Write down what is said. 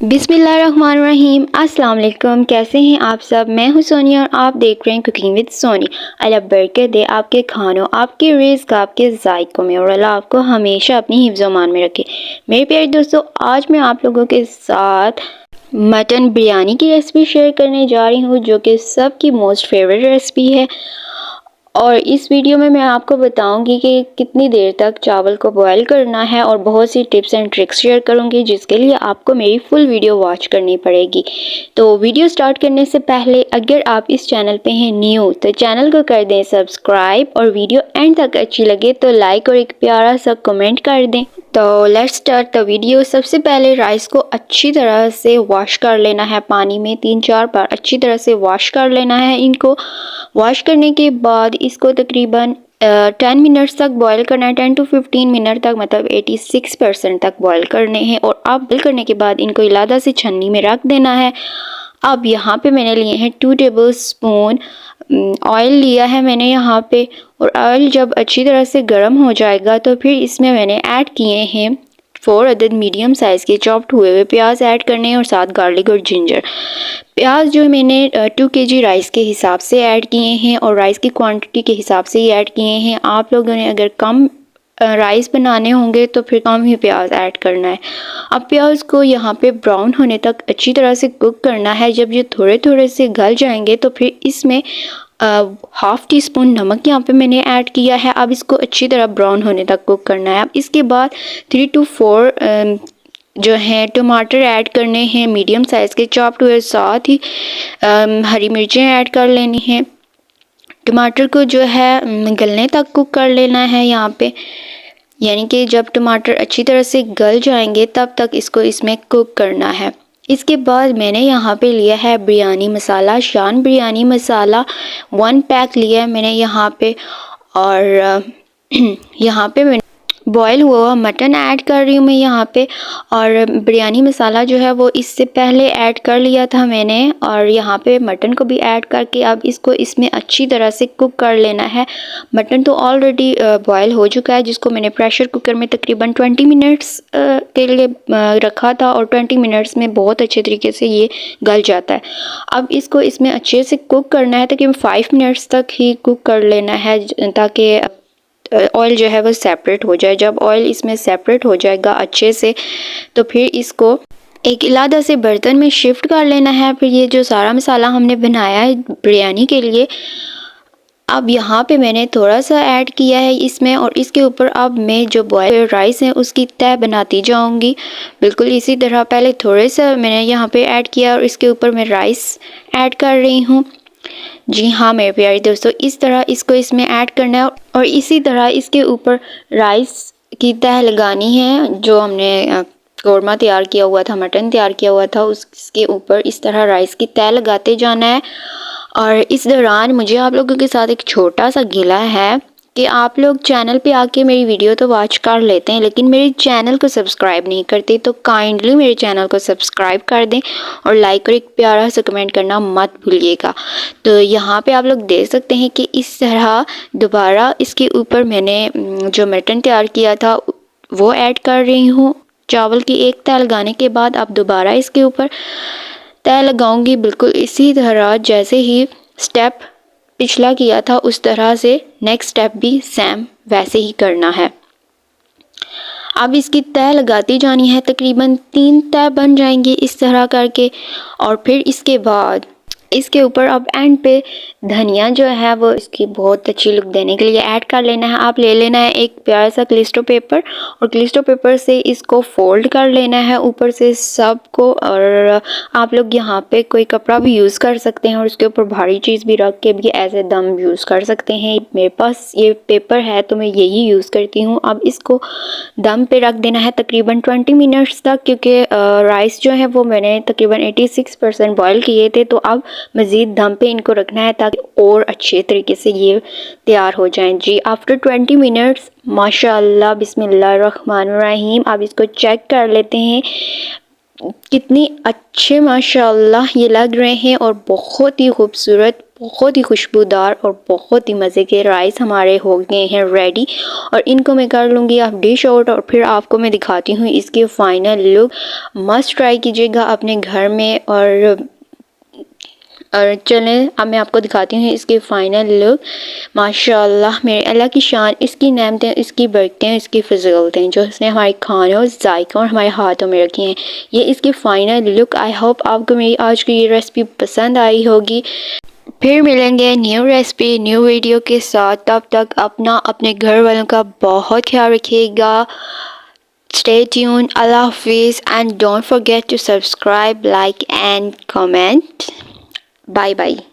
बिस्मिल्लाहिर्रहमानिर्रहीम। अस्सलाम वालेकुम। कैसे हैं आप सब? मैं हूं सोनिया और आप देख रहे हैं कुकिंग विद सोनी। अल्लाह बरकत दे आपके खानों, आपके रिज़्क, आपके ज़ायकों में और अल्लाह आपको हमेशा अपनी हिफ्ज़ मान में रखे। मेरे प्यारे दोस्तों, आज मैं आप लोगों के साथ मटन बिरयानी की रेसिपी शेयर करने जा रही हूँ, जो कि सबकी मोस्ट फेवरेट रेसिपी है। और इस वीडियो में मैं आपको बताऊंगी कि कितनी देर तक चावल को बॉयल करना है और बहुत सी टिप्स एंड ट्रिक्स शेयर करूंगी, जिसके लिए आपको मेरी फुल वीडियो वॉच करनी पड़ेगी। तो वीडियो स्टार्ट करने से पहले अगर आप इस चैनल पे हैं न्यू तो चैनल को कर दें सब्सक्राइब और वीडियो एंड तक अच्छी लगे तो लाइक और एक प्यारा सा कमेंट कर दें। तो लेट्स स्टार्ट द वीडियो। सबसे पहले राइस को अच्छी तरह से वॉश कर लेना है, पानी में 3-4 बार अच्छी तरह से वॉश कर लेना है। इनको वॉश करने के बाद इसको तकरीबन 10 मिनट्स तक बॉयल करना है, 10 to 15 मिनट तक, मतलब 86% तक बॉयल करने हैं। और अब बॉयल करने के बाद इनको इलादा से छन्नी में रख देना है। अब यहाँ पे मैंने लिए हैं 2 टेबल स्पून ऑयल लिया है मैंने यहाँ पे। और ऑयल जब अच्छी तरह से गर्म हो जाएगा तो फिर इसमें मैंने ऐड किए हैं 4 अदद मीडियम साइज़ के चॉप्ड हुए हुए प्याज ऐड करने हैं और साथ गार्लिक और जिंजर। प्याज जो मैंने 2 kg राइस के हिसाब से ऐड किए हैं और राइस की क्वांटिटी के हिसाब से ही ऐड किए हैं। आप लोगों ने अगर कम राइस बनाने होंगे तो फिर कम ही प्याज ऐड करना है। अब प्याज को यहाँ पे ब्राउन होने तक अच्छी तरह से कुक करना है। जब ये थोड़े थोड़े से गल जाएंगे तो फिर इसमें हाफ़ टी स्पून नमक यहाँ पे मैंने ऐड किया है। अब इसको अच्छी तरह ब्राउन होने तक कुक करना है। अब इसके बाद 3 to 4 जो हैं टमाटर ऐड करने हैं, मीडियम साइज़ के चॉप्ड हुए। साथ ही हरी मिर्चें ऐड कर लेनी हैं। टमाटर को जो है गलने तक कुक कर लेना है यहाँ पे, यानी कि जब टमाटर अच्छी तरह से गल जाएंगे तब तक इसको इसमें कुक करना है। इसके बाद मैंने यहाँ पे लिया है बिरयानी मसाला, शान बिरयानी मसाला 1 पैक लिया है मैंने यहाँ पे। और यहाँ पे मैंने बॉयल हुआ मटन ऐड कर रही हूँ मैं यहाँ पे। और बिरयानी मसाला जो है वो इससे पहले ऐड कर लिया था मैंने। और यहाँ पे मटन को भी ऐड करके अब इसको इसमें अच्छी तरह से कुक कर लेना है। मटन तो ऑलरेडी बॉयल हो चुका है, जिसको मैंने प्रेशर कुकर में तकरीबन 20 मिनट्स के लिए रखा था और 20 मिनट्स में बहुत अच्छे तरीके से ये गल जाता है। अब इसको इसमें अच्छे से कुक करना है, तकरीबन 5 मिनट्स तक ही कुक कर लेना है, ताकि ऑयल जो है वो सेपरेट हो जाए। जब ऑयल इसमें सेपरेट हो जाएगा अच्छे से तो फिर इसको एक इलादा से बर्तन में शिफ्ट कर लेना है। फिर ये जो सारा मसाला हमने बनाया है बिरयानी के लिए, अब यहाँ पे मैंने थोड़ा सा ऐड किया है इसमें। और इसके ऊपर अब मैं जो बॉयल राइस है उसकी तह बनाती जाऊँगी। बिल्कुल इसी तरह पहले थोड़े सा मैंने यहाँ पे ऐड किया और इसके ऊपर मैं राइस ऐड कर रही हूँ। जी हाँ मेरे प्यारे दोस्तों, इस तरह इसको इसमें ऐड करना है और इसी तरह इसके ऊपर राइस की तह लगानी है। जो हमने कौरमा तैयार किया हुआ था, मटन तैयार किया हुआ था, उसके ऊपर इस तरह राइस की तह लगाते जाना है। और इस दौरान मुझे आप लोगों के साथ एक छोटा सा गिला है कि आप लोग चैनल पे आके मेरी वीडियो तो वॉच कर लेते हैं लेकिन मेरे चैनल को सब्सक्राइब नहीं करते, तो काइंडली मेरे चैनल को सब्सक्राइब कर दें और लाइक और एक प्यारा सा कमेंट करना मत भूलिएगा। तो यहाँ पे आप लोग देख सकते हैं कि इस तरह दोबारा इसके ऊपर मैंने जो मटन तैयार किया था वो ऐड कर रही हूँ। चावल की एक तह लगाने के बाद अब दोबारा इसके ऊपर तह लगाऊंगी। बिल्कुल इसी तरह जैसे ही स्टेप पिछला किया था उस तरह से नेक्स्ट स्टेप भी सेम वैसे ही करना है। अब इसकी तह लगाती जानी है, तकरीबन 3 तह बन जाएंगी इस तरह करके। और फिर इसके बाद इसके ऊपर अब एंड पे धनिया जो है वो इसकी बहुत अच्छी लुक देने के लिए ऐड कर लेना है। आप ले लेना है एक प्यारा सा क्लिस्टो पेपर और क्लिस्टो पेपर से इसको फोल्ड कर लेना है ऊपर से सबको। और आप लोग यहाँ पे कोई कपड़ा भी यूज़ कर सकते हैं और उसके ऊपर भारी चीज़ भी रख के भी ऐसे दम यूज़ कर सकते हैं। मेरे पास ये पेपर है तो मैं यही यूज़ करती हूँ। अब इसको दम पे रख देना है तकरीबन 20 मिनट्स तक, क्योंकि राइस जो है वो मैंने तकरीबन 86% बॉयल किए थे। तो अब मज़ीद दम पे इनको रखना है ताकि और अच्छे तरीके से ये तैयार हो जाएं। जी आफ्टर 20 मिनट्स माशाल्लाह बिस्मिल्लाहिर्रहमानिर्रहीम अब इसको चेक कर लेते हैं कितनी अच्छे माशाल्लाह ये लग रहे हैं और बहुत ही खूबसूरत बहुत ही खुशबूदार और बहुत ही मज़े के राइस हमारे हो गए हैं रेडी। और इनको मैं कर लूँगी अब डिश आउट और फिर आपको मैं दिखाती हूँ इसके फाइनल लुक। मस्ट ट्राई कीजिएगा अपने घर में। और चलें अब मैं आपको दिखाती हूँ इसके फाइनल लुक। माशाल्लाह मेरे अल्लाह की शान, इसकी नेमतें, इसकी बरकतें, इसकी फजीलतें जो इसने हमारे खानों, जायकों और हमारे हाथों में रखी हैं। ये इसकी फाइनल लुक। आई होप आपको मेरी आज की ये रेसिपी पसंद आई होगी। फिर मिलेंगे न्यू रेसिपी न्यू वीडियो के साथ। तब तक अपना अपने घर वालों का बहुत ख्याल रखिएगा। Stay tuned. Allah Hafiz, and don't forget to subscribe, like and comment. Bye bye.